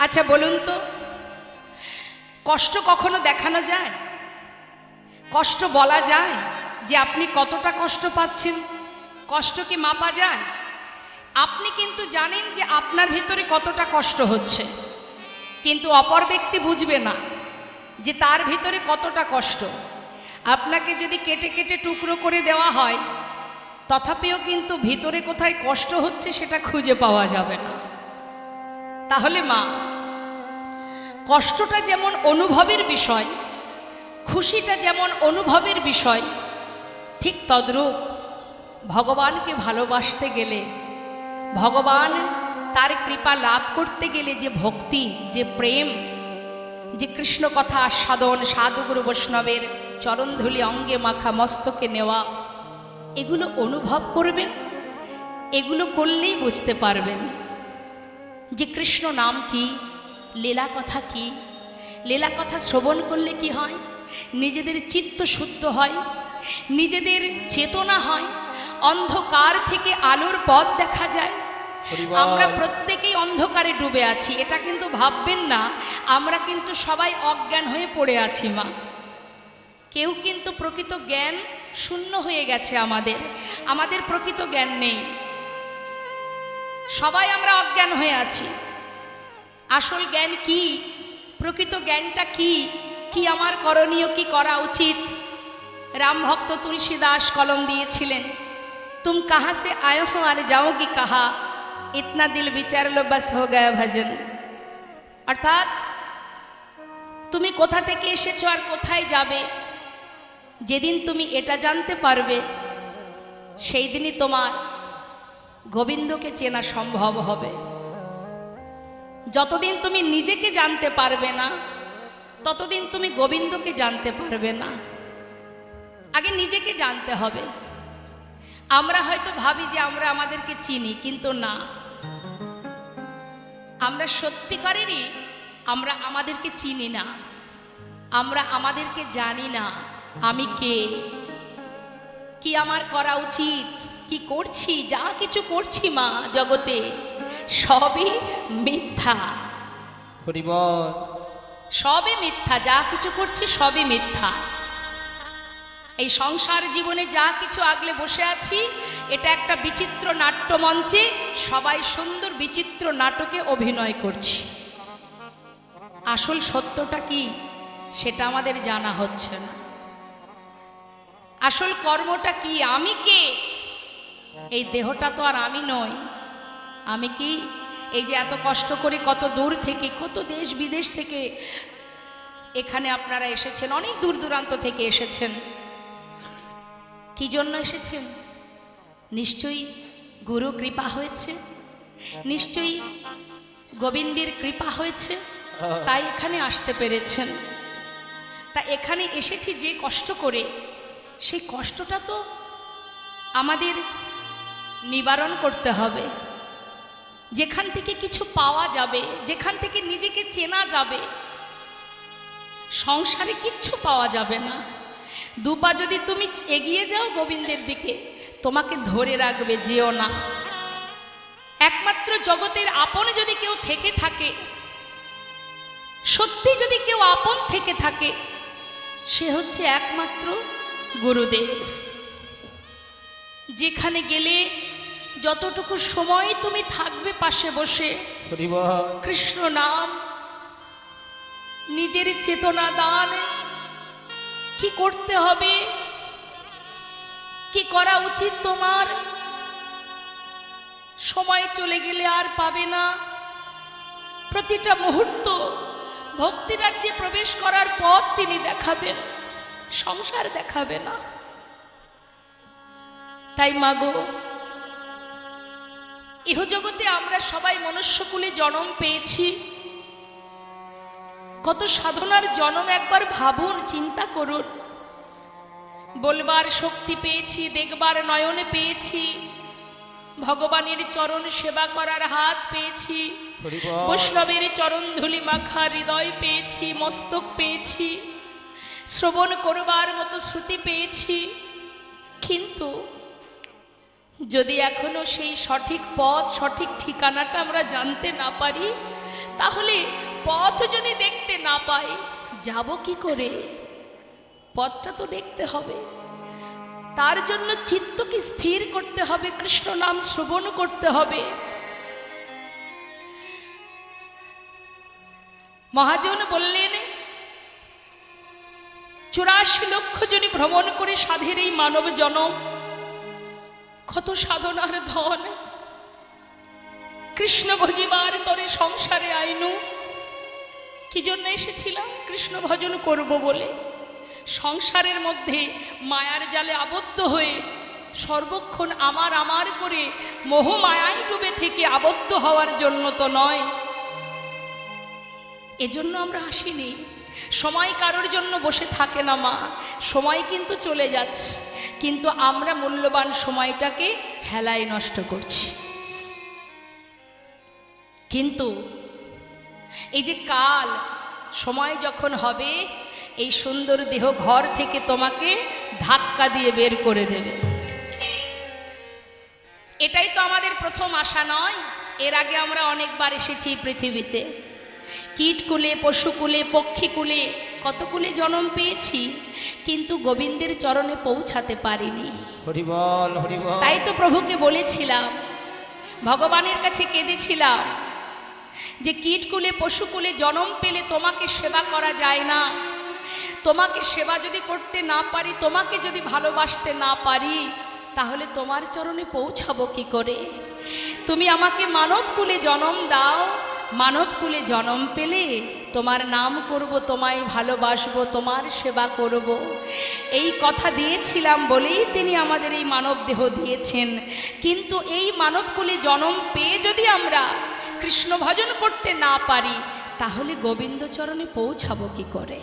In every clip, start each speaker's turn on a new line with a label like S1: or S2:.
S1: আচ্ছা বলুন তো, কষ্ট কখনো দেখানো যায়? কষ্ট বলা যায় যে আপনি কতটা কষ্ট পাচ্ছেন? কষ্ট কি মাপা যায়? আপনি কিন্তু জানেন যে আপনার ভিতরে কতটা কষ্ট হচ্ছে, কিন্তু অপর ব্যক্তি বুঝবে না যে তার ভিতরে কতটা কষ্ট। আপনাকে যদি কেটে কেটে টুকরো করে দেওয়া হয়, তথাপিও কিন্তু ভিতরে কোথায় কষ্ট হচ্ছে সেটা খুঁজে পাওয়া যাবে না। তাহলে মা, কষ্টটা যেমন অনুভবের বিষয়, খুশিটা যেমন অনুভবের বিষয়, ঠিক তদ্রূপ ভগবানকে ভালোবাসতে গেলে, ভগবান তার কৃপা লাভ করতে গেলে যে ভক্তি, যে প্রেম, যে কৃষ্ণ কথা আস্বাদন, সাধুগুরু বৈষ্ণবের চরণধুলি অঙ্গে মাখা, মস্তকে নেওয়া, এগুলো অনুভব করবেন। এগুলো করলেই বুঝতে পারবেন যে কৃষ্ণ নাম কি, লীলা কথা কি। লীলা কথা শ্রবণ করলে কি হয়? নিজেদের চিত্ত শুদ্ধ হয়, নিজেদের চেতনা হয়, অন্ধকার থেকে আলোর পথ দেখা যায়। আমরা প্রত্যেকেই অন্ধকারে ডুবে আছি, এটা কিন্তু ভাববেন না আমরা কিন্তু সবাই অজ্ঞান হয়ে পড়ে আছি মা। কেউ কিন্তু প্রকৃত জ্ঞান শূন্য হয়ে গেছে, আমাদের প্রকৃত জ্ঞান নেই, সবাই আমরা অজ্ঞান হয়ে আছি। আসল জ্ঞান কি? প্রকৃত জ্ঞানটা কি? কি আমার করণীয়, কি করা উচিত? রাম ভক্ত তুলসী দাস কলম দিয়েছিলেন, তুম কাহা সে আয়ে হো আর যাওগি কাহা, ইতনা দিল বিচার লো বাস হো গয়া ভজন। অর্থাৎ তুমি কোথা থেকে এসেছো আর কোথায় যাবে, যেদিন তুমি এটা জানতে পারবে সেই দিনই তোমার গোবিন্দকে চেনা সম্ভব হবে। যতদিন তুমি নিজেকে জানতে পারবে না, ততদিন তুমি গোবিন্দকে জানতে পারবে না। আগে নিজেকে জানতে হবে। আমরা হয়তো ভাবি যে আমরা আমাদেরকে চিনি, কিন্তু না, আমরা সত্যিকারেরই আমরা আমাদেরকে চিনি না, আমরা আমাদেরকে জানি না। আমি কে, কি আমার করা উচিত, কি করছি, যা কিছু করছি মা জগতে সবই মিথ্যা। সবই মিথ্যা, যা কিছু করছি সবই মিথ্যা। এই সংসার জীবনে যা কিছু আগলে বসে আছি, এটা একটা বিচিত্র নাট্যমঞ্চে সবাই সুন্দর বিচিত্র নাটকে অভিনয় করছি। আসল সত্যটা কি সেটা আমাদের জানা হচ্ছে না। আসল কর্মটা কি, আমি কে? এই দেহটা তো আর আমি নই। আমি কি? এই যে এত কষ্ট করে কত দূর থেকে, কত দেশ বিদেশ থেকে এখানে আপনারা এসেছেন, অনেক দূর দূরান্ত থেকে এসেছেন। কি জন্য এসেছেন? নিশ্চয়ই গুরু কৃপা হয়েছে, নিশ্চয়ই গোবিন্দের কৃপা হয়েছে, তাই এখানে আসতে পেরেছেন। তা এখানে এসেছি যে কষ্ট করে, সেই কষ্টটা তো আমাদের নিবারণ করতে হবে। যেখান থেকে কিছু পাওয়া যাবে, যেখান থেকে নিজেকে চেনা যাবে। সংসারে কিচ্ছু পাওয়া যাবে না। দুপা যদি তুমি এগিয়ে যাও গোবিন্দের দিকে, তোমাকে ধরে রাখবে, যেও না। একমাত্র জগতের আপন যদি কেউ থেকে থাকে, সত্যি যদি কেউ আপন থেকে থাকে, সে হচ্ছে একমাত্র গুরুদেব। যেখানে গেলে যতটুকু সময় তুমি থাকবে পাশে বসে কৃষ্ণ নাম, নিজের চেতনা দান, কি করতে হবে, কি করা উচিত তোমার, সময় চলে গেলে আর পাবে না। প্রতিটা মুহূর্ত ভক্তি রাজ্যে প্রবেশ করার পথ তিনি দেখাবেন, সংসার দেখাবে না। তাই মাগো, ইহজগতে আমরা সবাই মনুষ্যকুলে জন্ম পেয়েছি। কত সাধনার জন্ম একবার ভাবুন, চিন্তা করুন। বলবার শক্তি পেয়েছি, দেখবার নয়নে পেয়েছি, ভগবানের চরণ সেবা করার হাত পেয়েছি, বৈষ্ণবের চরণ ধুলি মাখা হৃদয় পেয়েছি, মস্তক পেয়েছি, শ্রবণ করবার মতো শ্রুতি পেয়েছি। কিন্তু যদি এখনো সেই সঠিক পথ, সঠিক ঠিকানাটা আমরা জানতে না পারি, তাহলে পথ যদি দেখতে না পাই যাব কি করে? পথটা তো দেখতে হবে। তার জন্য চিত্তকে স্থির করতে হবে, কৃষ্ণ নাম শ্রবণ করতে হবে। মহাজন বললেন 84 লক্ষ জনই ভ্রমণ করে সাধের এই মানব জনম, কত সাধনার ধন, কৃষ্ণ ভজিবার তরে সংসারে আইনু। কি জন্য এসেছিলাম? কৃষ্ণ ভজন করব বলে। সংসারের মধ্যে মায়ার জালে আবদ্ধ হয়ে সর্বক্ষণ আমার আমার করে মোহ মায়ায় ডুবে থেকে আবদ্ধ হওয়ার জন্য তো নয়। এজন্য আমরা আসিনি। সময় কারোর জন্য বসে থাকে না মা, সময় কিন্তু চলে যাচ্ছে, কিন্তু আমরা মূল্যবান সময়টাকে হেলায় নষ্ট করছি। কিন্তু এই যে কাল সময় যখন হবে, এই সুন্দর দেহ ঘর থেকে তোমাকে ধাক্কা দিয়ে বের করে দেবে। এটাই তো আমাদের প্রথম আশা নয়? এর আগে আমরা অনেকবার এসেছি পৃথিবীতে, কীটকুলে, পশুকুলে, পক্ষীকুলে, কতকুলে জন্ম পেয়েছি, কিন্তু গোবিন্দের চরণে পৌঁছাতে পারিনি। হরি বল, হরি বল। তাই তো প্রভুকে বলেছিলাম, ভগবানের কাছে কেঁদেছিলাম যে কীটকুলে পশুকুলে জন্ম পেলে তোমাকে সেবা করা যায় না। তোমাকে সেবা যদি করতে না পারি, তোমাকে যদি ভালোবাসতে না পারি, তাহলে তোমার চরণে পৌঁছাবো কি করে? তুমি আমাকে মানবকুলে জন্ম দাও, মানবকুলে জন্ম পেলে তোমার নাম করব, তোমায় ভালোবাসবো, তোমার সেবা করব। এই কথা দিয়েছিলাম বলেই তিনি আমাদের এই মানব দেহ দিয়েছেন। কিন্তু এই মানবকুলে জন্ম পেয়ে যদি আমরা কৃষ্ণ ভজন করতে না পারি, তাহলে গোবিন্দ চরণে পৌঁছাবো কি করে?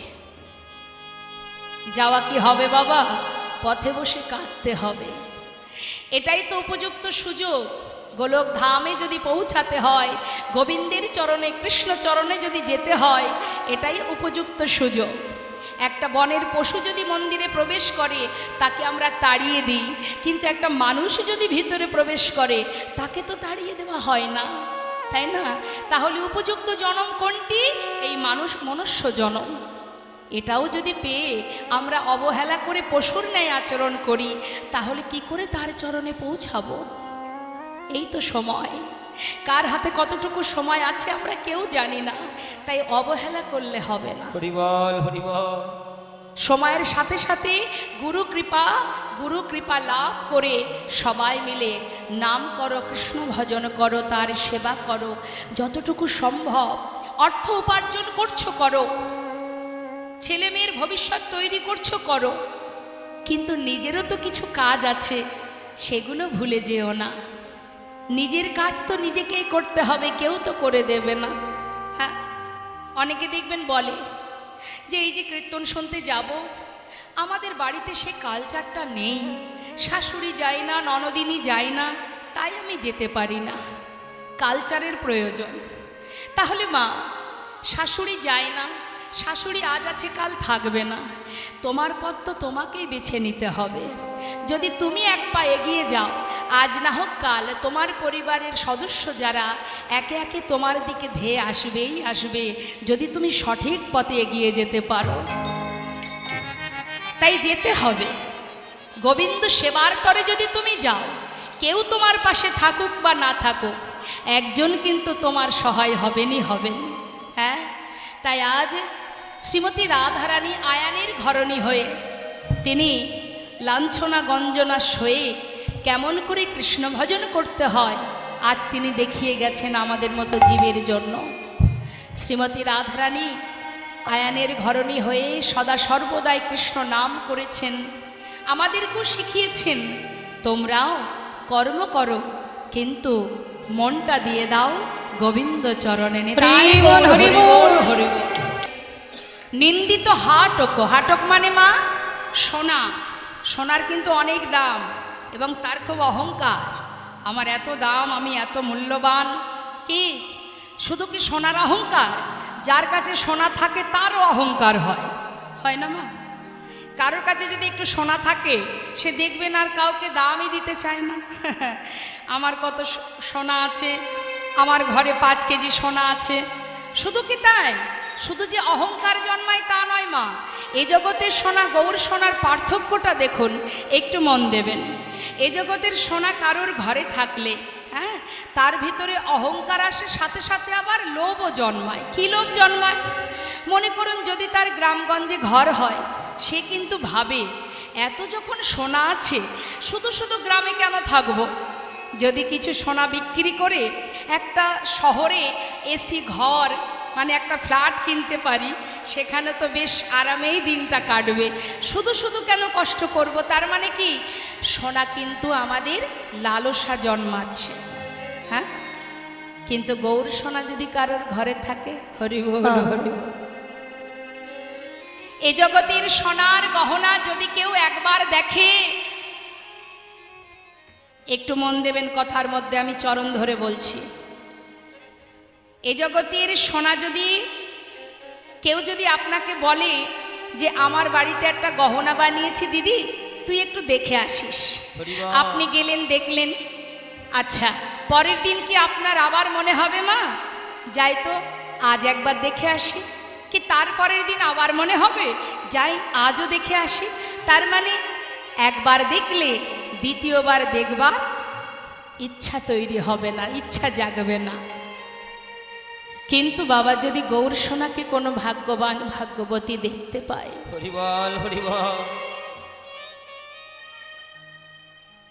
S1: যাওয়া কি হবে বাবা? পথে বসে কাঁদতে হবে। এটাই তো উপযুক্ত সুযোগ। গোলক ধামে যদি পৌঁছাতে হয়, গোবিন্দের চরণে, কৃষ্ণ চরণে যদি যেতে হয়, এটাই উপযুক্ত সুযোগ। একটা বনের পশু যদি মন্দিরে প্রবেশ করে, তাকে আমরা তাড়িয়ে দিই, কিন্তু একটা মানুষ যদি ভিতরে প্রবেশ করে, তাকে তো তাড়িয়ে দেওয়া হয় না, তাই না? তাহলে উপযুক্ত জনম কোনটি? এই মনুষ্য জনম। এটাও যদি পেয়ে আমরা অবহেলা করে পশুর ন্যায় আচরণ করি, তাহলে কি করে তার চরণে পৌঁছাবো? এই তো সময়। কার হাতে কতটুকু সময় আছে আমরা কেউ জানি না, তাই অবহেলা করলে হবে না। হরি বল, হরি বল। সময়ের সাথে সাথে গুরু কৃপা লাভ করে সবাই মিলে নাম করো, কৃষ্ণ ভজন করো, তার সেবা করো, যতটুকু সম্ভব। অর্থ উপার্জন করছো করো, ছেলে মেয়ের ভবিষ্যৎ তৈরি করছো করো, কিন্তু নিজেরও তো কিছু কাজ আছে, সেগুলো ভুলে যেও না। নিজের কাজ তো নিজেকেই করতে হবে, কেউ তো করে দেবে না। হ্যাঁ, অনেকে দেখবেন বলে যে এই যে কীর্তন শুনতে যাব, আমাদের বাড়িতে সে কালচারটা নেই, শাশুড়ি যায় না, ননদিনী যায় না, তাই আমি যেতে পারি না। কালচারের প্রয়োজন। তাহলে মা, শাশুড়ি যায় না, শাশুড়ি আজ আছে কাল থাকবে না, তোমার পথ তো তোমাকেই বেছে নিতে হবে। যদি তুমি এক পা এগিয়ে যাও, আজ না হোক কাল তোমার পরিবারের সদস্য যারা একে একে তোমার দিকে ধেয়ে আসবেই আসবে, যদি তুমি সঠিক পথে এগিয়ে যেতে পারো। তাই যেতে হবে। গোবিন্দ সেবার তরে যদি তুমি যাও, কেউ তোমার পাশে থাকুক বা না থাকুক, একজন কিন্তু তোমার সহায় হবেনই হবেন। হ্যাঁ, তাই আজ শ্রীমতী রাধারানী আয়ানের ঘরণী হয়ে তিনি লাঞ্ছনা গঞ্জনা সয়ে কেমন করে কৃষ্ণ ভজন করতে হয় আজ তিনি দেখিয়ে গেছেন আমাদের মতো জীবের জন্য। শ্রীমতী রাধারানী আয়ানের ঘরণী হয়ে সদা সর্বদাই কৃষ্ণ নাম করেছেন, আমাদেরকেও শিখিয়েছেন তোমরাও কর্ম করো, কিন্তু মনটা দিয়ে দাও গোবিন্দ চরণে। নিন্দিত হাটক, হাটক মানে মা সোনা, সোনার কিন্তু অনেক দাম এবং তার খুব অহংকার। আমার এত দাম, আমি এত মূল্যবান। কি শুধু কি সোনার অহংকার? যার কাছে সোনা থাকে তারও অহংকার হয়, হয় না মা? কারোর কাছে যদি একটু সোনা থাকে, সে দেখবেন আর কাউকে দামই দিতে চায় না। আমার কত সোনা আছে, আমার ঘরে 5 কেজি সোনা আছে। শুধু কি তাই, শুধু যে অহংকার জন্মায় তা নয় মা, এই জগতের সোনা গৌর সোনার পার্থক্যটা দেখুন, একটু মন দেবেন। এই জগতের সোনা কারোর ঘরে থাকলে হ্যাঁ তার ভিতরে অহংকার আসে, সাথে সাথে আবার লোভও জন্মায়। কি লোভ জন্মায়? মনে করুন যদি তার গ্রামগঞ্জে ঘর হয়, সে কিন্তু ভাবে এত যখন সোনা আছে শুধু শুধু গ্রামে কেন থাকবো, যদি কিছু সোনা বিক্রি করে একটা শহরে এসি ঘর মানে একটা ফ্ল্যাট কিনতে পারি, সেখানে তো বেশ আরামেই দিনটা কাটবে, শুধু শুধু কেন কষ্ট করব। তার মানে কি, সোনা কিন্তু আমাদের লালসা জন্মাচ্ছে। হ্যাঁ, কিন্তু গৌর সোনা যদি কারোর ঘরে থাকে, হরি বল হরি বল। এই জগতের সোনার গহনা যদি কেউ একবার দেখে, একটু মন দেবেন কথার মধ্যে, আমি চরণ ধরে বলছি, এই জগতের সোনা যদি কেউ যদি আপনাকে বলে যে আমার বাড়িতে একটা গহনা বানিয়েছি দিদি, তুই একটু দেখে আসিস, আপনি গেলেন দেখলেন, আচ্ছা পরের দিন কি আপনার আবার মনে হবে মা যাই তো আজ একবার দেখে আসি, কি তারপরের দিন আবার মনে হবে যাই আজও দেখে আসি? তার মানে একবার দেখলে দ্বিতীয়বার দেখবার ইচ্ছা তৈরি হবে না, ইচ্ছা জাগবে না। কিন্তু বাবা যদি গৌর সোনাকে কোনো ভাগ্যবান ভাগ্যবতী দেখতে পায়,
S2: হরি বল হরি বল,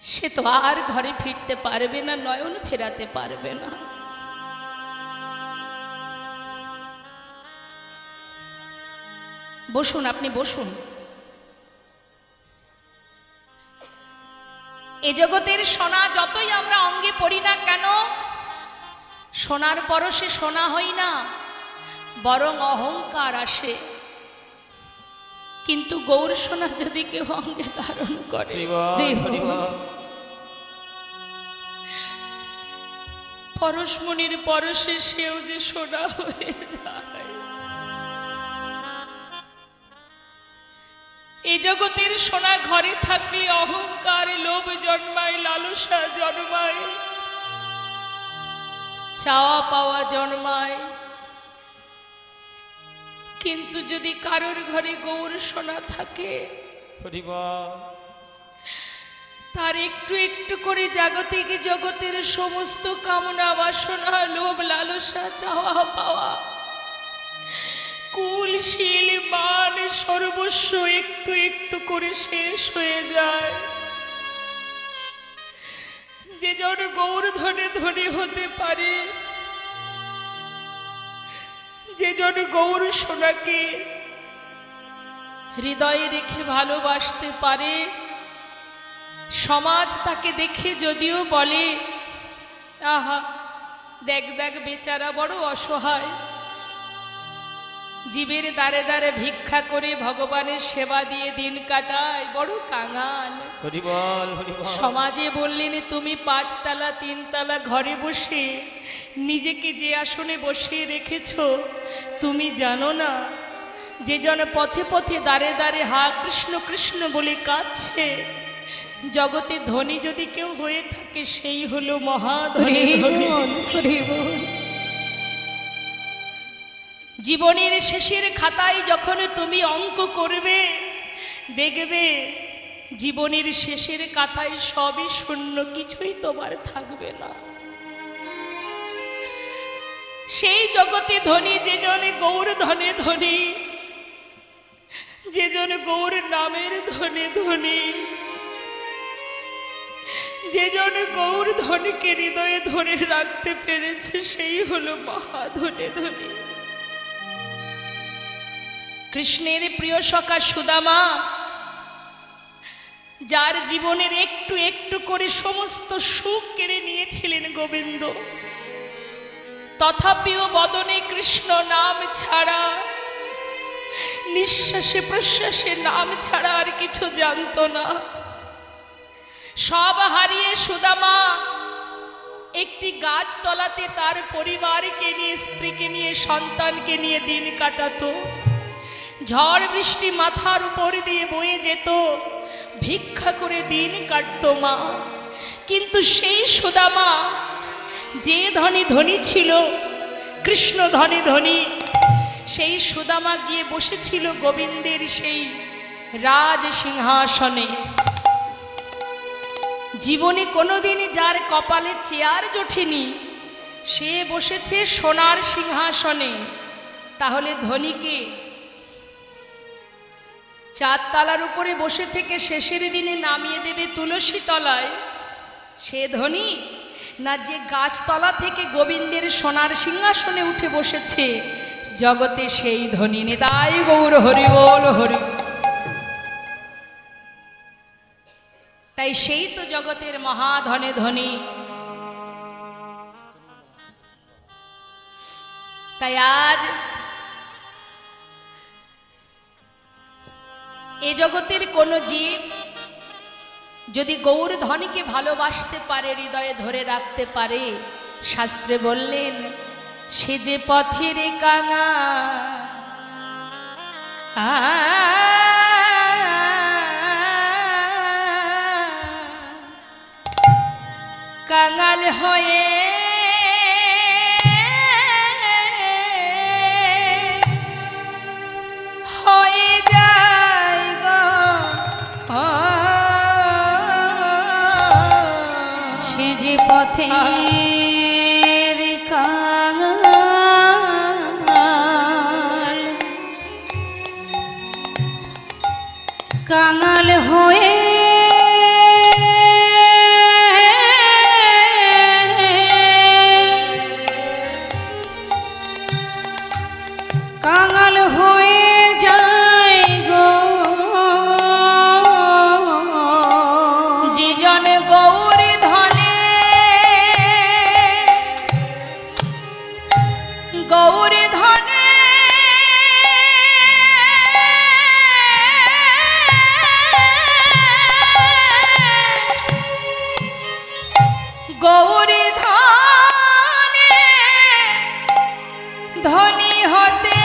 S1: সে তো আর ঘরে ফিরতে পারবে না, নয়ন ফেরাতে পারবে না। বসুন, আপনি বসুন। এ জগতের সোনা যতই আমরা অঙ্গে পড়ি না কেন, সোনার পরশে সোনা হই না, বরং অহংকার আসে। কিন্তু গৌর সোনা যদি কেউ অঙ্গে ধারণ করে, পরশমণির পরশে সেও যে সোনা হয়ে যায়। এই জগতের সোনা ঘরে থাকলে অহংকার লোভ জন্মায়, লালসা জন্মায়, চাওয়া পাওয়া জন্মায়। কিন্তু যদি কারোর ঘরে গৌর সোনা থাকে, তার একটু একটু করে জাগতিক জগতের সমস্ত কামনা বাসনা লোভ লালসা চাওয়া পাওয়া কুল শীল মান সর্বস্ব একটু একটু করে শেষ হয়ে যায়। যে জন গৌর ধনে ধনী হতে পারে, যে জন গৌর সোনাকে হৃদয়ে রেখে ভালোবাসতে পারে, সমাজ তাকে দেখে যদিও বলে আহা দেখ দেখ বেচারা বড় অসহায়, জীবের দ্বারে দ্বারে ভিক্ষা করে ভগবানের সেবা দিয়ে দিন কাটায়, বড় কাঙাল। সমাজে বললেন তুমি 5 তলা 3 তলা ঘরে বসে নিজেকে যে আসনে বসিয়ে রেখেছ, তুমি জানো না যে জন পথে পথে দ্বারে দ্বারে হা কৃষ্ণ কৃষ্ণ বলে কাঁদছে, জগতে ধনী যদি কেউ হয়ে থাকে সেই হলো মহাধনী। জীবনের শেষের খাতায় যখন তুমি অঙ্ক করবে, দেখবে জীবনের শেষের খাতায় সবই শূন্য, কিছুই তোমার থাকবে না। সেই জগতে ধনী যে জনে গৌর ধনে ধনী, যে জন গৌর নামের ধনে ধনী, যে জন গৌর ধনীকে হৃদয়ে ধরে রাখতে পেরেছে, সেই হলো মহাধনে ধনী। কৃষ্ণের প্রিয় সখা সুদামা, যার জীবনের একটু একটু করে সমস্ত সুখ কেড়ে নিয়েছিলেন গোবিন্দ, তথাপিও বদনে কৃষ্ণ নাম ছাড়া, নিঃশ্বাসে প্রশ্বাসে নাম ছাড়া আর কিছু জানত না। সব হারিয়ে সুদামা একটি গাছ তলাতে তার পরিবারকে নিয়ে, স্ত্রীকে নিয়ে, সন্তানকে নিয়ে দিন কাটাতো। ঝড় বৃষ্টি মাথার উপর দিয়ে বয়ে যেত, ভিক্ষা করে দিন কাটতো মা। কিন্তু সেই সুদামা যে ধনী ধনী ছিল, কৃষ্ণ ধনী ধনী, সেই সুদামা গিয়ে বসেছিল গোবিন্দের সেই রাজ সিংহাসনে। জীবনে কোনোদিন যার কপালে চেয়ার জোটেনি, সে বসেছে সোনার সিংহাসনে। তাহলে ধনীকে চারতলার উপরে বসে থেকে শেষের দিনে নামিয়ে দেবে তুলসী তলায়, সে ধনী না যে গাছতলা থেকে গোবিন্দের সোনার সিংহাসনে উঠে বসেছে জগতে সেই ধনী? নিতাই গৌর হরি বল হরি। তাই সেই তো জগতের মহাধনে ধনী। তাই আজ এ জগতের কোন জীব যদি গৌর ধনীকে ভালোবাসতে পারে, হৃদয়ে ধরে রাখতে পারে, শাস্ত্রে বললেন সে যে পথের কাঙা, কাঙাল হয়ে যায় গো,
S3: সে যে পথের কাঙাল, কাঙাল হয়ে কাঙাল হয়ে যায় গো,
S1: যে জন গৌর ধনে, গৌর ধনে গৌর ধনে ধনী হতে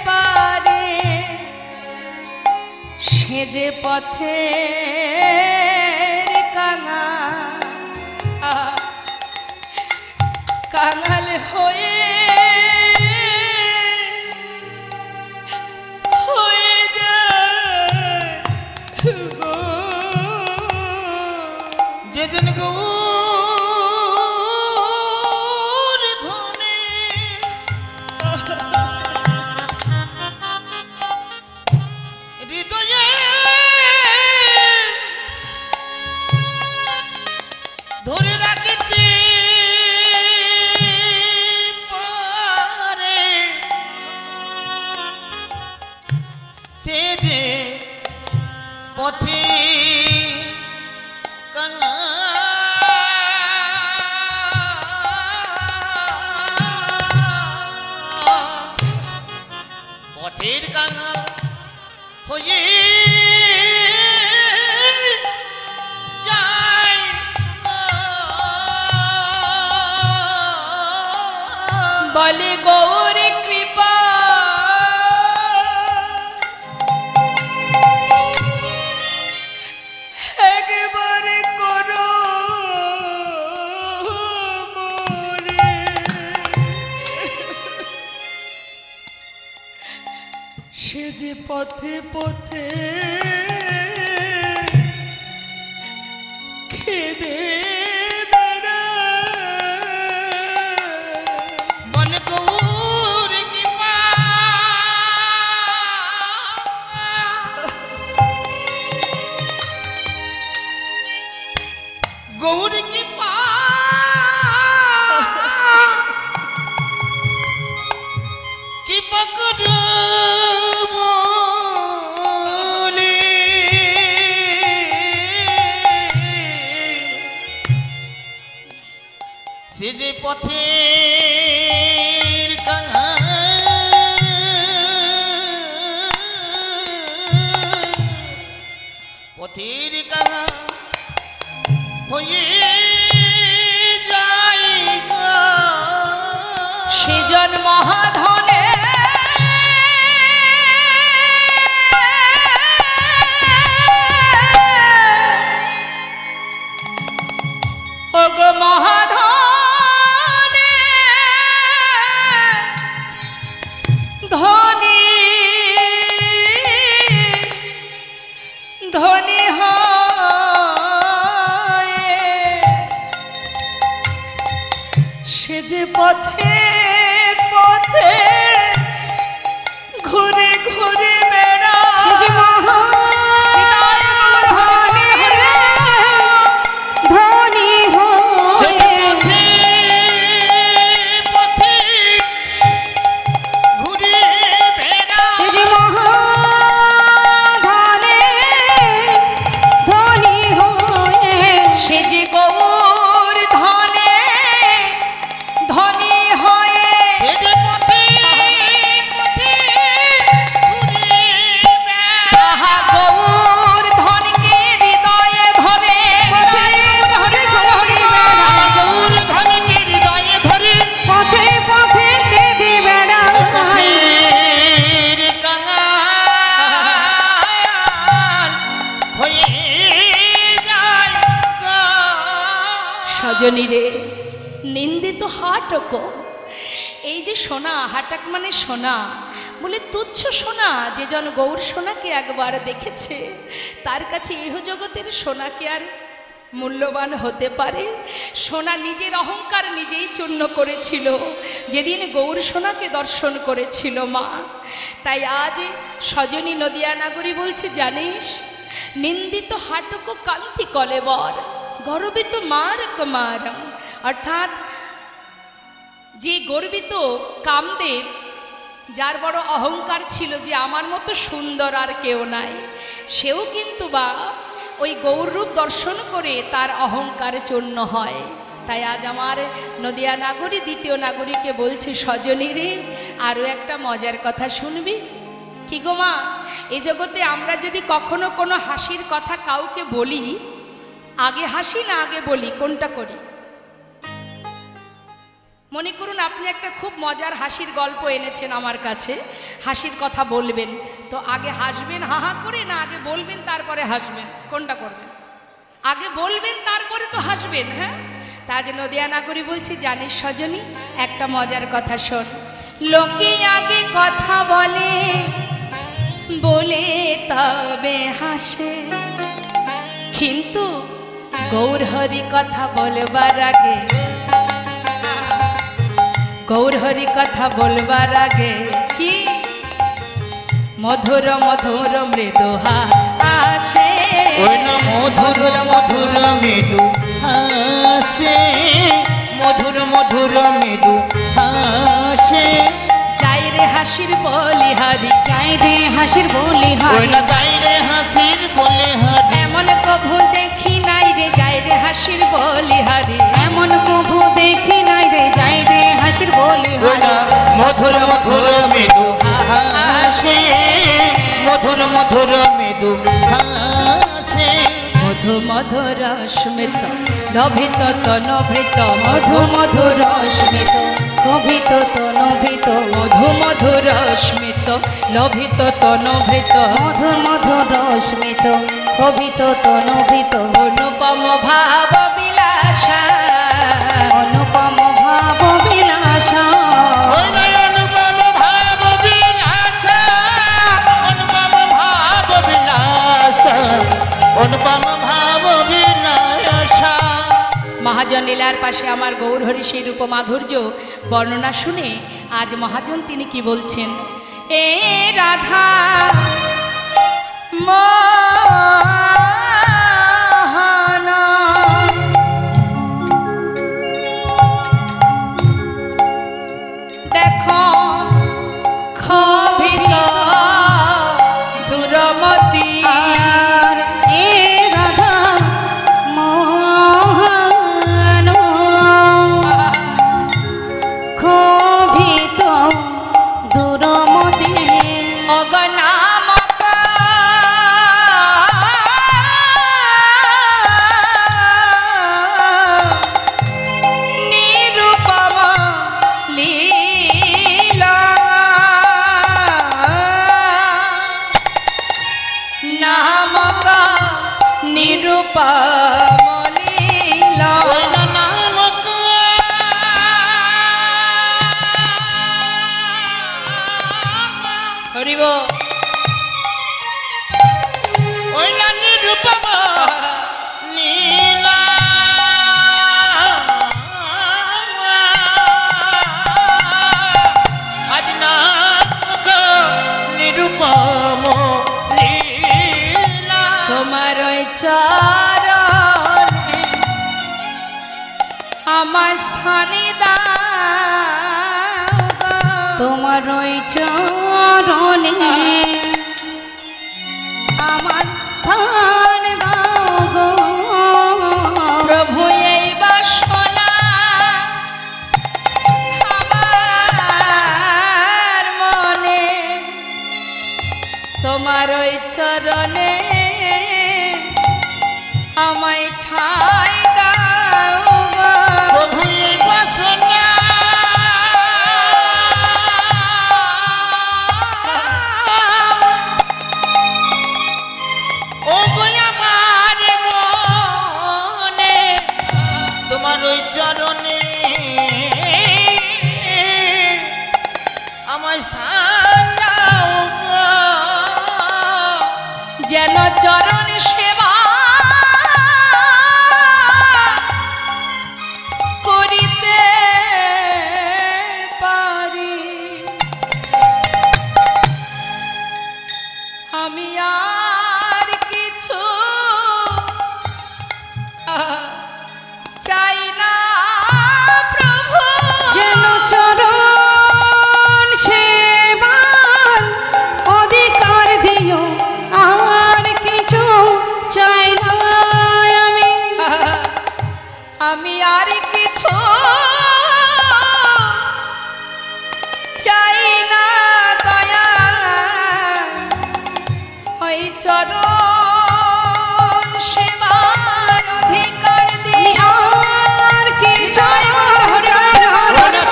S1: পারে, সে যে পথের কাঙাল, কাঙাল হয়ে যায় গো।
S2: যেদিন গৌর ধনে হৃদয়ে ধরে রাখতে পারে, সে যে পথে পথের কাঙাল হয়ে যায়,
S1: বলে গৌর কৃপা একবারে করো মোরে, সে যে পথে পথে খেদে
S2: বলে গৌর কৃপা, গৌর কৃপা, কৃপা করো বলে সে যে পথের কাঙাল, পথের কাঙাল হয়ে যায় গো।
S1: সেজন মহাধনে ওগো মহা পথে ঘুরে ঘুরে বেড়া
S3: সে যে মহাধনে ধনী হয়ে
S2: পথে ঘুরে বেড়া
S3: সে যে মহাধনে ধনী হয়ে
S1: সে যে গৌর ধনে ধনী হয়ে
S2: সে যে পথে ঘুরে বেড়া
S1: আহা গৌর ধনকে হৃদয়ে ধরে
S2: গৌর ধনকে হৃদয়ে ধরে
S3: পথে পথে কেঁদে বেড়ায়
S2: পথের কাঙাল হয়ে যায় গো।
S1: সজনী রে নিন্দিত হাটক, এই যে সোনা, হাটাক মানে সোনা, বলে তুচ্ছ সোনা। যে জন গৌর সোনাকে একবার দেখেছে তার কাছে ইহ জগতের সোনাকে আর মূল্যবান হতে পারে? সোনা নিজের অহংকার নিজেই চূর্ণ করেছিল যেদিন গৌর সোনাকে দর্শন করেছিল মা। তাই আজ সজনী নদিয়া নাগরী বলছে, জানিস নিন্দিত হাটক কান্তি কলেবর গর্বিত মার কুমারম, অর্থাৎ যে গর্বিত কামদেব, যার বড় অহংকার ছিল যে আমার মতো সুন্দর আর কেউ নাই, সেও কিন্তু বা ওই গৌররূপ দর্শন করে তার অহংকার চূর্ণ হয়। তাই আজ আমার নদিয়া নাগরী দ্বিতীয় নাগরীকে বলছে, সজনী রে আরও একটা মজার কথা শুনবি? কি গো মা, এ জগতে আমরা যদি কখনো কোনো হাসির কথা কাউকে বলি, আগে হাসি না আগে বলি, কোনটা করি? মনে করুন আপনি একটা খুব মজার হাসির গল্প এনেছেন আমার কাছে, হাসির কথা বলবেন, তো আগে হাসবেন হা হা করে, না আগে বলবেন তারপরে হাসবেন? কোনটা করবেন? আগে বলবেন তারপরে তো হাসবেন। হ্যাঁ, তা যে নদিয়া নাগরী বলছি, জানিস সজনী একটা মজার কথা শোন। লোকে আগে কথা বলে বলে তবে হাসে, কিন্তু গৌর হরি কথা বলবার আগে, গৌর হরি কথা বলবার আগে কি মধুর মধুর মৃদু হাসে,
S2: ওই না মধুর মধুর মৃদু হাসে, মধুর মধুর মৃদু হাসে।
S1: যাই রে হাসির বলিহারি,
S3: চাই রে হাসির বলি
S2: ওই
S3: হারি
S2: না যাই রে হাসির বলে হারি,
S1: এমন কভু দেখি নাই রে, যাই রে হাসির বলিহারি,
S3: এমন কভু দেখি নাই রে, যাই রে হাসির বলি
S2: ওই না
S3: হারি
S2: মধুর মধুর মৃদু হাসে, মধুর মধুর মৃদু হাসে।
S1: মধু মধুর স্মিত নভিত তনভিত,
S3: মধু মধুর স্মিত কভিত তনভিত,
S1: মধু মধুর স্মিত নভিত তনভিত,
S3: মধুর মধুর স্মিত কভিত তনভিত,
S1: অনুপম ভাব বিলাসা,
S3: অনুপম ভাব বিলাসা
S2: ওই না অনুপম ভাব বিলাসা, অনুপম ভাব বিলাসা, অনুপম ভাব বিলাসা।
S1: মহাজন লীলার পাশে আমার গৌরহরি সেই রূপ মাধুর্য বর্ণনা শুনে আজ মহাজন তিনি কি বলছেন? এ রাধা মোহনা দেখো ক্ষোভিত দুরমতি,
S3: আর এ রাধা মোহন ক্ষোভিত দুরমতি,
S1: অগনামক নিরূপম লীলা, নামক নিরূপম লীলা।
S2: ওই না নামক
S1: হরিব
S2: ওই না নিরূপম লীলা,
S3: তোমার ওই চরণে আমার স্থান দাও গো
S1: প্রভু এই বাসনা আমার মনে, তোমার ওই চরণে আমায় ঠাই দাও গো।
S2: প্রভু এই বাসনা ও গো আমার মনে, তোমার ওই চরণে আমায় স্থান দাও গো।
S1: যেন চরণ সেবা করিতে পারি, আমি আর কিছু চাই না প্রভু।
S3: যেন চরণ সেবার অধিকার দিও, আর কিছু চাই না আমি।
S1: আমি আর কিছু চাই না দয়া, ওই চরণ সেবার অধিকার
S3: আমি
S1: দিও।
S3: আর কিছু চাই না,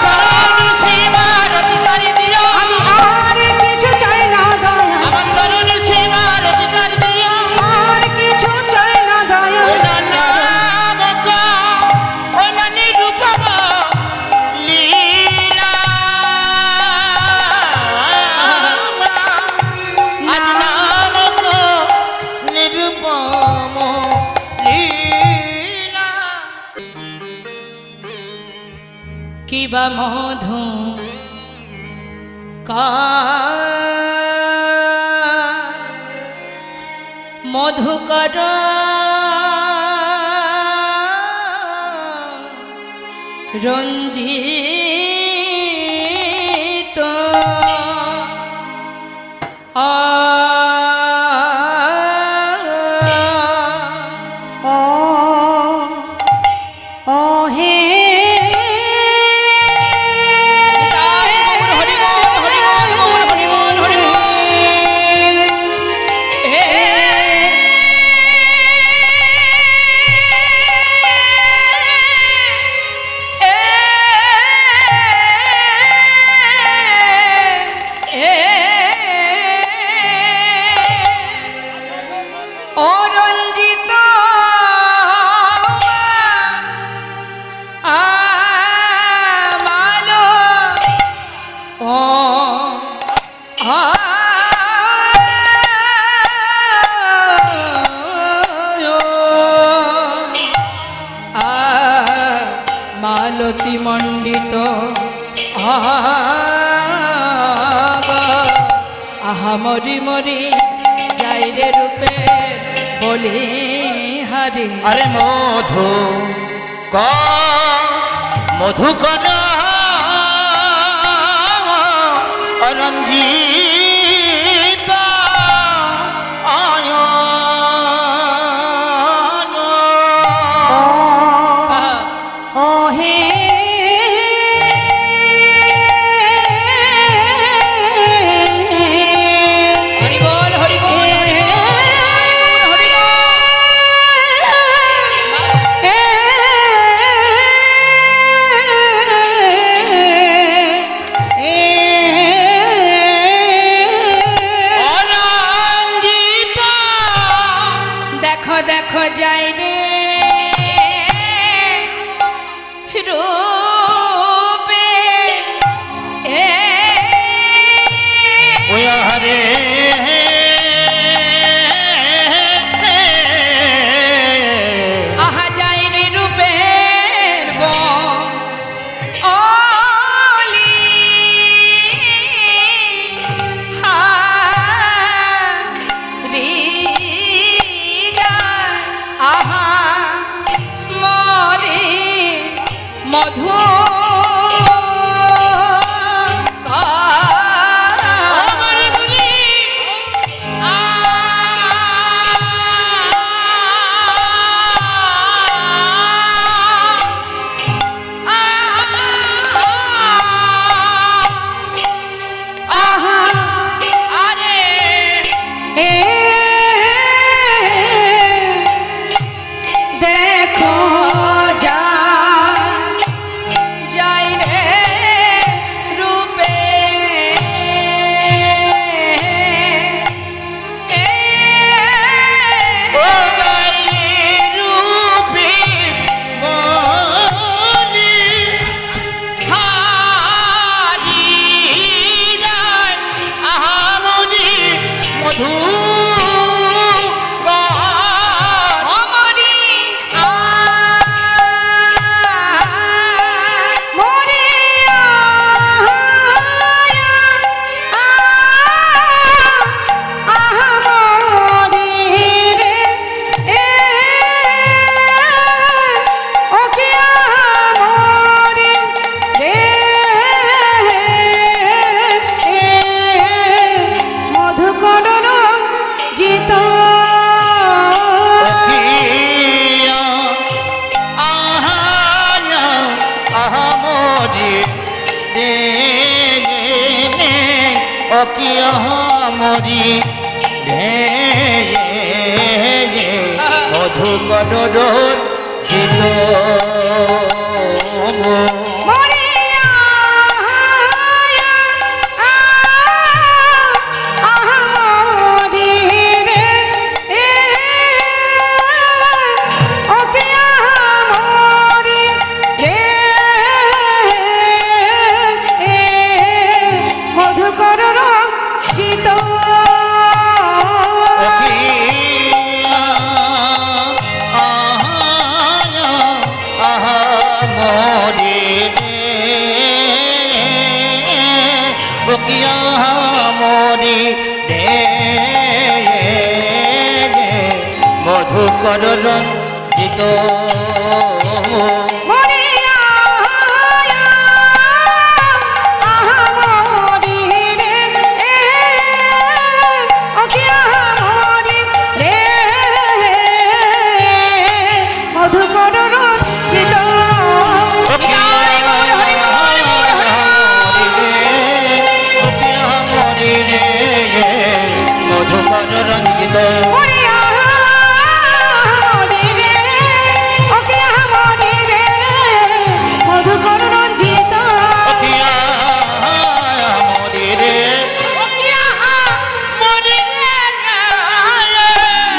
S2: চরণ সেবার অধিকার দিও,
S3: আমি আর কিছু চাই না দয়া,
S2: আমার চরণ সেবার অধিকার দিও।
S3: আর কিছু চাই না দয়া।
S2: ওই নাম গো, ওই না নিরূপম লীলা, আজ নাম গো নিরূপম লীলা।
S1: কিবা মধু মধুকর রঞ্জিত
S3: ও ও হে
S1: অরঞ্জিত মালো ও মালতী মণ্ডিত আহা মরি মরি যাই রে রূপে বলি হারি।
S2: আরে মধু ক মধুকর রঞ্জিত আয়ন
S3: ও হে
S1: হরি বল হরি বল হরি বল।
S2: অকিয়া মরি মধুকর রঞ্জিত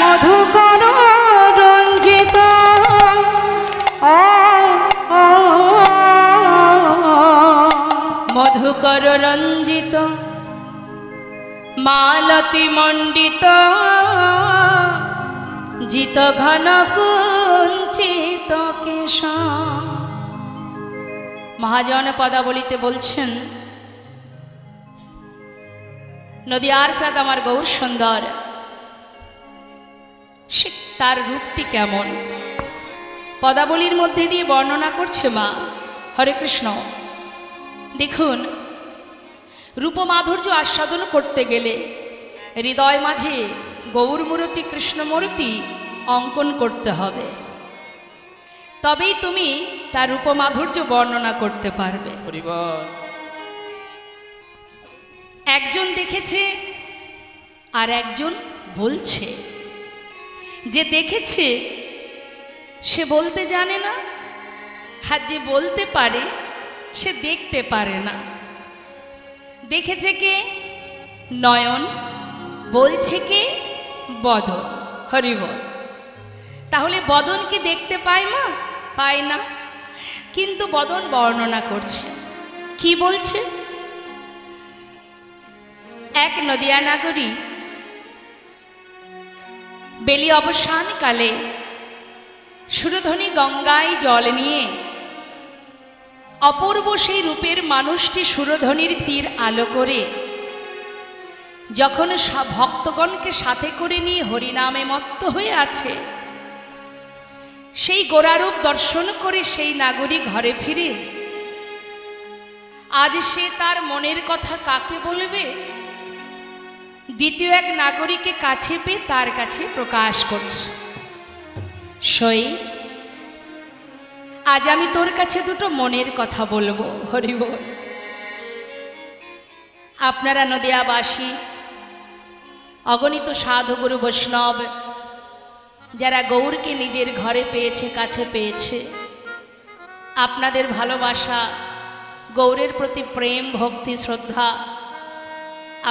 S2: মধুকর রঞ্জিত
S1: মধুকর রঞ্জিত মালতী মণ্ডিত জিত ঘন কুঞ্চিত কেশ। মহাজন পদাবলিতে বলছেন, নদিয়ার চাঁদ আমার গৌর সুন্দর, সে তার রূপটি কেমন পদাবলীর মধ্যে দিয়ে বর্ণনা করছে মা। হরে কৃষ্ণ। দেখুন, রূপমাধুর্য আস্বাদন করতে গেলে হৃদয় মাঝে গৌরমূর্তি কৃষ্ণমূর্তি অঙ্কন করতে হবে, তবেই তুমি তার রূপমাধুর্য বর্ণনা করতে পারবে। একজন দেখেছে আর একজন বলছে। যে দেখেছে সে বলতে জানে না, আর যে বলতে পারে সে দেখতে পারে না। দেখেছে কে? নয়ন। বলছে কে? বদন। হরিবল। তাহলে বদন কি দেখতে পায় মা? পায় না, কিন্তু বদন বর্ণনা করছে। কি বলছে? এক নদিয়া নাগরী বেলি অবসানকালে সুরধনী গঙ্গায় জল নিয়ে অপূর্ব সেই রূপের মানুষটি সুরধনীর তীর আলো করে যখন ভক্তগণকে সাথে করে নিয়ে হরিনামে মত্ত হয়ে আছে, সেই গোরারূপ দর্শন করে সেই নাগরী ঘরে ফিরে আজ সে তার মনের কথা কাকে বলবে? দ্বিতীয় এক নাগরীকে কাছে পেয়ে তার কাছে প্রকাশ করছে, সই আজ আমি তোর কাছে দুটো মনের কথা বলবো। হরিবল। আপনারা নদিয়াবাসী, অগণিত সাধু গুরু বৈষ্ণব যারা গৌরকে নিজের ঘরে পেয়েছে, কাছে পেয়েছে, আপনাদের ভালোবাসা, গৌরের প্রতি প্রেম, ভক্তি, শ্রদ্ধা,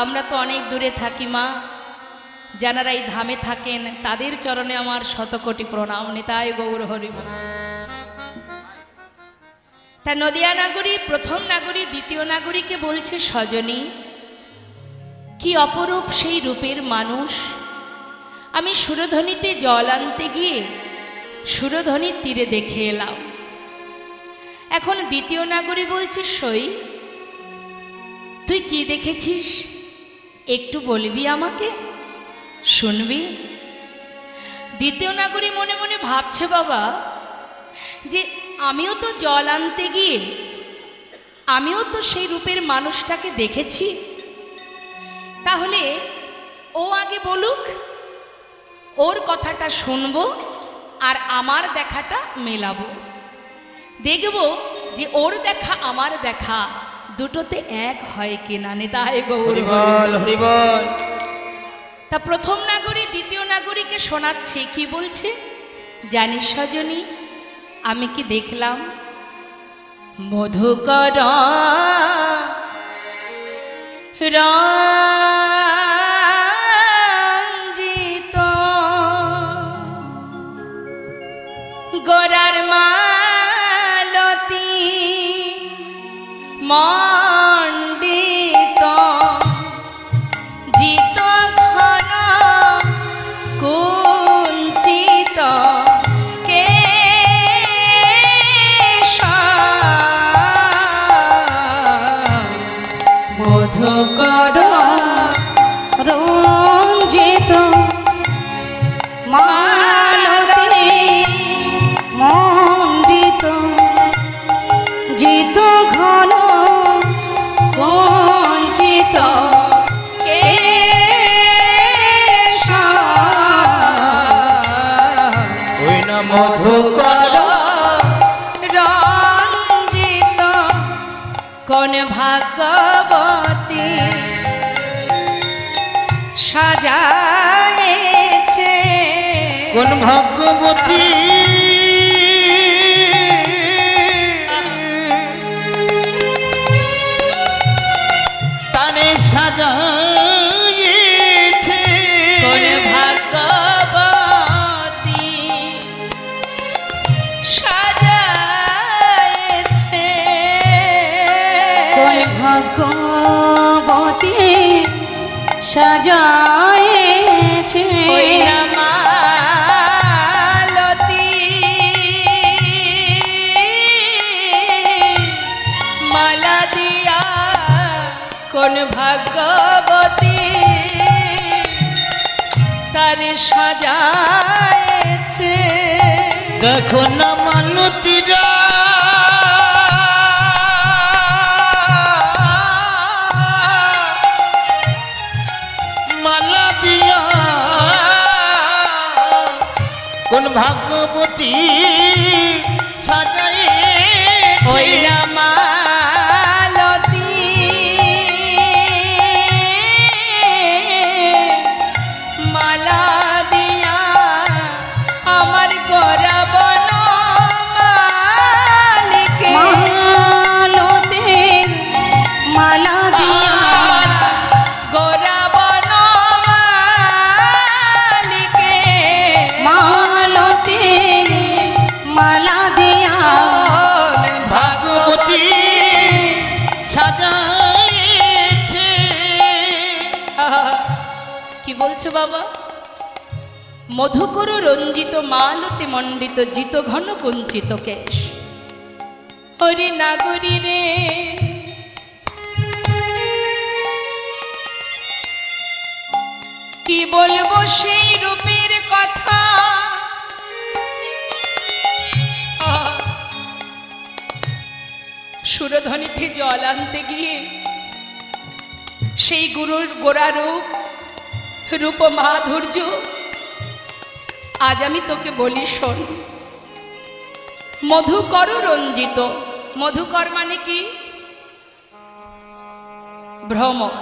S1: আমরা তো অনেক দূরে থাকি মা, যারা এই ধামে থাকেন তাদের চরণে আমার শতকোটি প্রণাম। নিতাই গৌর হরিবল। তা নদিয়া নাগরী প্রথম নাগরী দ্বিতীয় নাগরীকে বলছে, সজনী কি অপরূপ সেই রূপের মানুষ, আমি সুরধনীতে জল আনতে গিয়ে সুরধনীর তীরে দেখে এলাম। এখন দ্বিতীয় নাগরী বলছে, সই তুই কি দেখেছিস একটু বলবি আমাকে, শুনবি? দ্বিতীয় নাগরী মনে মনে ভাবছে, বাবা যে আমিও তো জল আনতে গিয়ে আমিও তো সেই রূপের মানুষটাকে দেখেছি, তাহলে ও আগে বলুক, ওর কথাটা শুনবো আর আমার দেখাটা মেলাবো, দেখব যে ওর দেখা আমার দেখা দুটোতে এক হয় কিনা নিতাই গৌর
S2: হরি বল হরি বল।
S1: তা প্রথম নাগরী দ্বিতীয় নাগরীকে শোনাচ্ছে কি বলছে জানিস সজনী আমি কি দেখলাম মধুকর রঞ্জিত গড়ার মালতী মণ্ডিত জিত ঘন কুঞ্চিত কেশ
S3: মধুকর রঞ্জিত মালতী মণ্ডিত জিত ঘন কুঞ্চিত কেশ
S2: ওই না মধুকর
S1: রঞ্জিত কোন ভাগবতী সাজায়েছে
S2: কোন ভাগ্যবতী তারে সাজাইছে
S1: কোন ভাগবতী সাজায়েছে
S3: কোন ভগবতী সাজায়েছে
S1: ওই না মালতী মালা দিয়া কোন ভাগবতী তারে সাজায়েছে
S2: দেখো না মালতীরা মালা দিয়া কোন ভাগ্যবতী সাজাই
S1: ওই না মালতী মালা দিয়া আমার গড়া বন মালিকে
S3: মালতী মালা দিয়া
S1: গড়া বন মালিকে
S3: মালতী মালা দিয়া
S2: ভাগ্যবতী সাজাইছে
S1: কি বলছো বাবা মধুকর রঞ্জিত মালতি মণ্ডিত জিত ঘন কুঞ্চিত কেশ হরি নাগরী রে কি বলবো সেই রূপের কথা সুরধ্বনিতে জল আনতে গিয়ে সেই গুরুর গোড়া রূপ রূপ মাধুর্য আজ আমি তোকে বলি শোন মধুকর রঞ্জিত মধুকর মানে কি ভ্রমর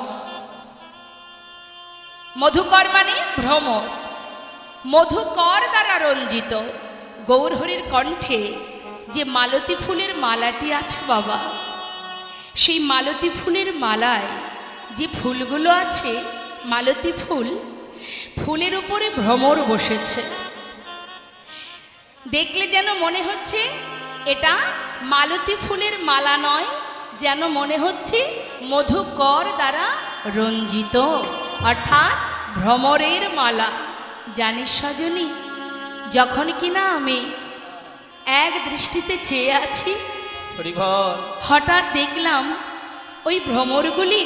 S1: মধুকর মানে ভ্রমর মধুকর দ্বারা রঞ্জিত গৌরহরির কণ্ঠে যে মালতী ফুলের মালাটি আছে বাবা সেই মালতী ফুলের মালায় যে ফুলগুলো আছে মালতী ফুল ফুলের উপরে ভ্রমর বসেছে দেখলে যেন মনে হচ্ছে এটা মালতী ফুলের মালা নয় যেন মনে হচ্ছে মধুকর দ্বারা রঞ্জিত অর্থাৎ ভ্রমরের মালা জানিস সজনী যখন কিনা আমি এক দৃষ্টিতে চেয়ে আছি
S2: হরি বল
S1: হঠাৎ দেখলাম ওই ভ্রমরগুলি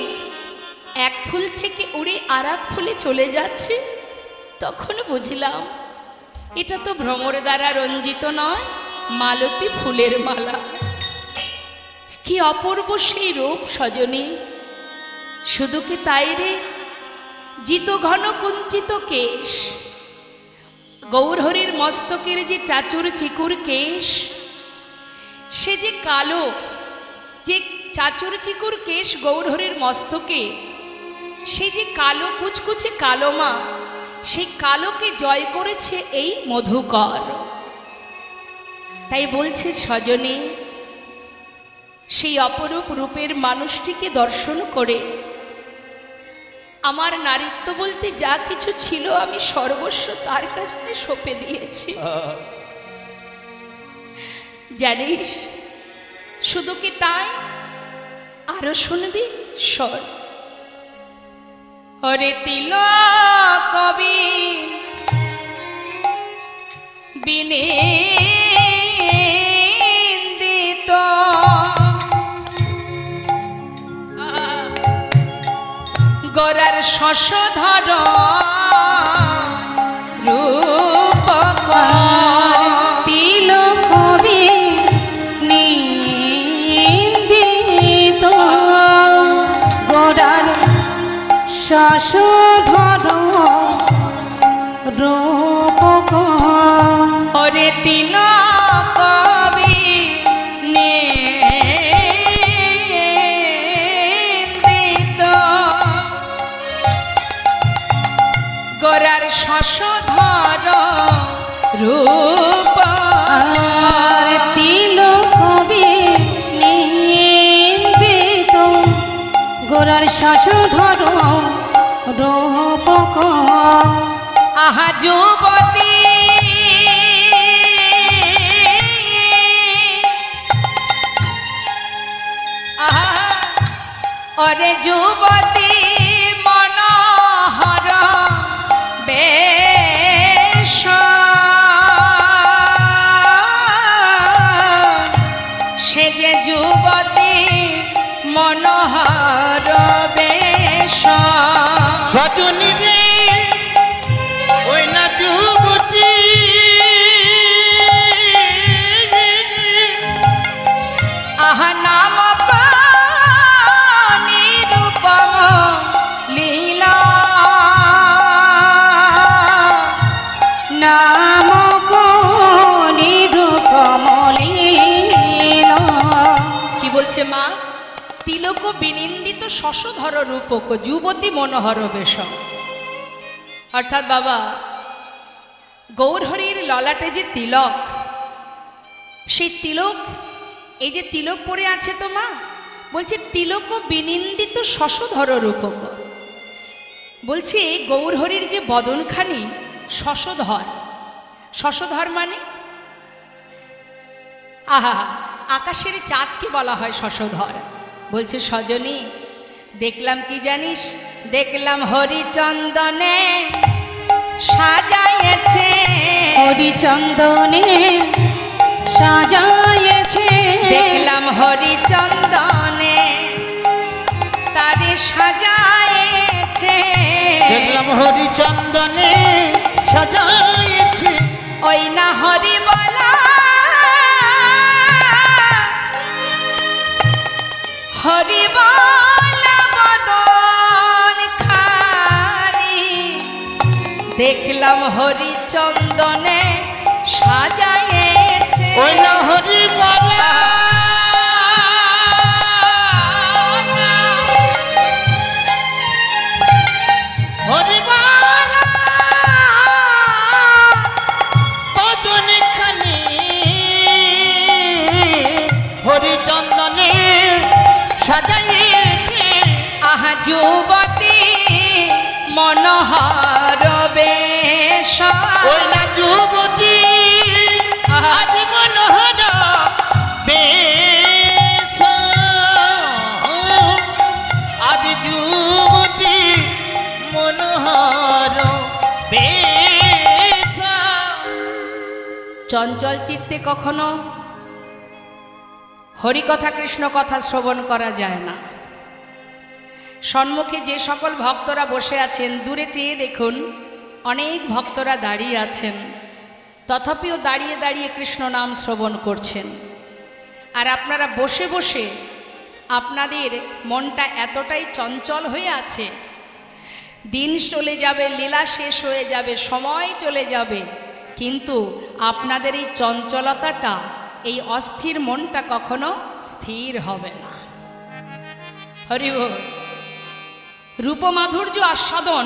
S1: এক ফুল থেকে উড়ে আর এক ফুলে চলে যাচ্ছে তখন বুঝলাম এটা তো ভ্রমর দ্বারা রঞ্জিত নয় মালতী ফুলের মালা কি অপূর্ব সেই রূপ সজনী শুধু কি তাই রে জিত ঘন কুঞ্চিত কেশ গৌরহরির মস্তকের যে চাচুর চিকুর কেশ সে যে কালো যে চাচুর চিকুর কেশ গৌরহরির মস্তকে, সেই যে কালো কুচকুচে কালো মা, সেই কালোকে জয় করেছে এই মধুকর। তাই বলছে সজনে, সেই অপরূপ রূপের মানুষটিকে দর্শন করে আমার নারীত্ব বলতে যা কিছু ছিল আমি সর্বস্ব তার কাছে সঁপে দিয়েছি। জানিস, শুধু কি তাই, আরো শুনবি, শোন। হরে তিলক কবি বিনিন্দিত, গোরার শশধর রূপকর,
S3: তিলক বিনিন্দিত, গোরার শশধর রূপকর।
S1: হরে তিলক বিনিন্দিত, গোরার শশধর রূপ,
S3: আর তিলক বিনিন্দিত, গোরার শশধর রূপকর।
S1: আহা যুবতী আহা, অরে যুবতী মনোহর বেশ, সে যে যুবতী মনোহর বেশ,
S2: সজনী রে ওই না যুবতী,
S1: আহা নাম নিরূপম লীলা,
S3: নাম নিরূপমলীলা।
S1: কি বলছে মা? তিলক বিনিন্দিত শশধর রূপক যুবতী মনোহর বেশ। অর্থাৎ বাবা, গৌরহরির ললাটে যে তিলক, সেই তিলক, এই যে তিলক পরে আছে তো মা, বলছে তিলক বিনিন্দিত শশধর রূপক। বলছে গৌরহরির যে বদনখানি শশধর, শশধর মানে আহা, আকাশের চাঁদকে বলা হয় শশধর। বলছে সজনী, দেখলাম কি জানিস, দেখলাম হরিচন্দনে সাজাইছে,
S3: হরিচন্দনে সাজাইছে,
S1: দেখলাম হরিচন্দনে তারে সাজাইছে,
S2: দেখলাম হরিচন্দনে সাজাইছে,
S1: ওই না হরি বলা হরি বলা বদন খানি, দেখলাম হরিচন্দনে সাজাইছে,
S2: ওই না হরি বলা হরি বলা কদনে খানি, হরিচন্দনে সাজাইছে,
S1: আহা যুবতী মনোহর বেশ,
S2: ওই না যুবতী আজ মনোহর বেশ, আজ যুবতী মনোহর বেশ।
S1: চঞ্চল চিত্তে কখনো হরিকথা কৃষ্ণ কথা শ্রবণ করা যায় না। সম্মুখে যে সকল ভক্তরা বসে আছেন, দূরে চেয়ে দেখুন অনেক ভক্তরা দাঁড়িয়ে আছেন, তথাপিও দাঁড়িয়ে দাঁড়িয়ে কৃষ্ণ নাম শ্রবণ করছেন। আর আপনারা বসে বসে আপনাদের মনটা এতটাই চঞ্চল হয়ে আছে, দিন চলে যাবে, লীলা শেষ হয়ে যাবে, সময় চলে যাবে, কিন্তু আপনাদের এই চঞ্চলতাটা, এই অস্থির মনটা কখনো স্থির হবে না। হরি বল। রূপমাধুর্য আস্বাদন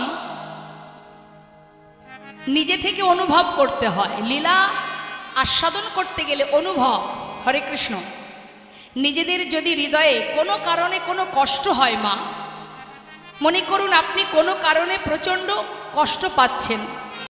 S1: নিজে থেকে অনুভব করতে হয়। লীলা আস্বাদন করতে গেলে অনুভব। হরে কৃষ্ণ। নিজেদের যদি হৃদয়ে কোনো কারণে কোনো কষ্ট হয় মা, মনে করুন আপনি কোনো কারণে প্রচণ্ড কষ্ট পাচ্ছেন,